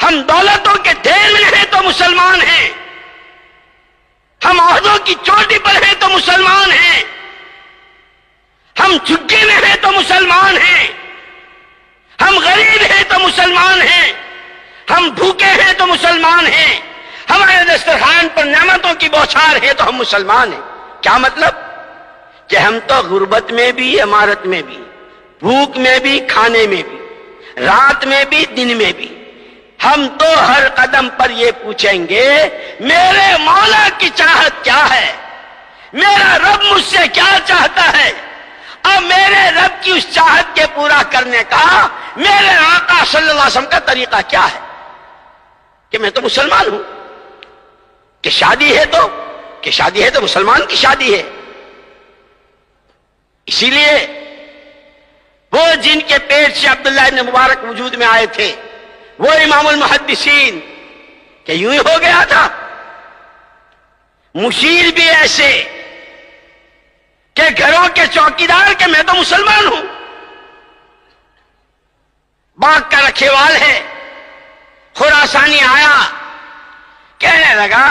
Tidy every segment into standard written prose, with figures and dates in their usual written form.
ہم دولتوں کے ڈھیر میں ہیں تو مسلمان ہیں، ہم عہدوں کی چوٹی پر ہیں تو مسلمان ہیں، ہم جھگے میں ہیں تو مسلمان ہیں، ہم غریب ہیں تو مسلمان ہیں، ہم بھوکے ہیں تو مسلمان ہیں، ہمارے دسترخوان پر نعمتوں کی بوچھار ہے تو ہم مسلمان ہیں۔ کیا مطلب؟ کہ ہم تو غربت میں بھی، عمارت میں بھی، بھوک میں بھی، کھانے میں بھی، رات میں بھی، دن میں بھی، ہم تو ہر قدم پر یہ پوچھیں گے میرے مولا کی چاہت کیا ہے، میرا رب مجھ سے کیا چاہتا ہے، اور میرے رب کی اس چاہت کے پورا کرنے کا میرے آقا صلی اللہ علیہ وسلم کا طریقہ کیا ہے۔ کہ میں تو مسلمان ہوں، کہ شادی ہے تو مسلمان کی شادی ہے۔ اسی لیے وہ جن کے پیٹ سے عبداللہ ابن مبارک وجود میں آئے تھے، وہ امام المحدثین، کہ یوں ہی ہو گیا تھا۔ مشیر بھی ایسے کہ گھروں کے چوکیدار، کہ میں تو مسلمان ہوں، باغ کا رکھیوال ہے۔ خراسانی آیا، کہنے لگا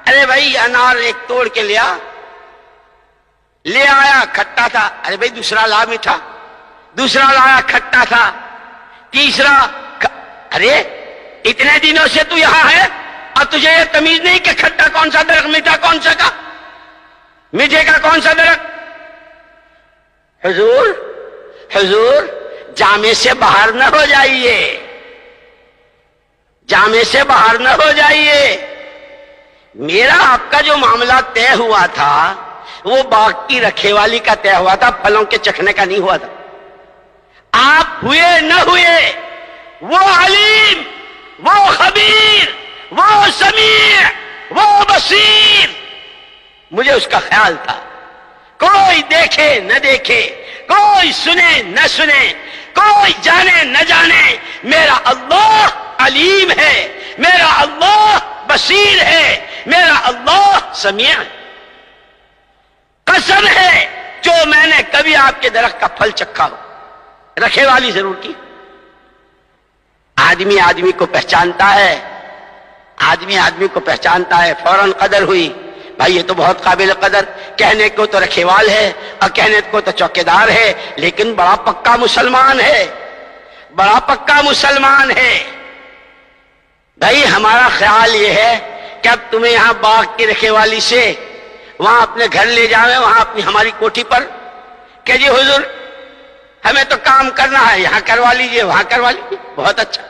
ارے بھائی انار ایک توڑ کے لے آیا، کھٹا تھا، ارے بھائی دوسرا لا میٹھا، دوسرا لایا کھٹا تھا، تیسرا ارے اتنے دنوں سے تو یہاں ہے اور تجھے یہ تمیز نہیں کہ کھٹا کون سا درخت، میٹھا کون سا کا، میٹھے کا کون سا درخت۔ حضور جامے سے باہر نہ ہو جائیے، جامے سے باہر نہ ہو جائیے۔ میرا آپ کا جو معاملہ طے ہوا تھا وہ باغ کی رکھیوالی کا طے ہوا تھا، پھلوں کے چکھنے کا نہیں ہوا تھا۔ آپ ہوئے نہ ہوئے، وہ علیم، وہ خبیر، وہ سمیع، وہ بصیر، مجھے اس کا خیال تھا۔ کوئی دیکھے نہ دیکھے، کوئی سنے نہ سنے، کوئی جانے نہ جانے، میرا اللہ علیم ہے، میرا اللہ بصیر ہے، میرا اللہ سمیع ہے۔ قسم ہے جو میں نے کبھی آپ کے درخت کا پھل چکھا ہو، رکھے والی ضرور کی۔ آدمی کو پہچانتا ہے، آدمی کو پہچانتا ہے، فوراً قدر ہوئی، بھائی یہ تو بہت قابل قدر، کہنے کو تو رکھیوال ہے اور کہنے کو تو چوکیدار ہے، لیکن بڑا پکا مسلمان ہے، بڑا پکا مسلمان ہے۔ بھائی ہمارا خیال یہ ہے کہ اب تمہیں یہاں باغ کی رکھیوالی سے وہاں اپنے گھر لے جاویں، وہاں اپنی ہماری کوٹھی پر، کہ جی حضور ہمیں تو کام کرنا ہے، یہاں کروا لیجئے، وہاں کروا لیجئے، بہت اچھا۔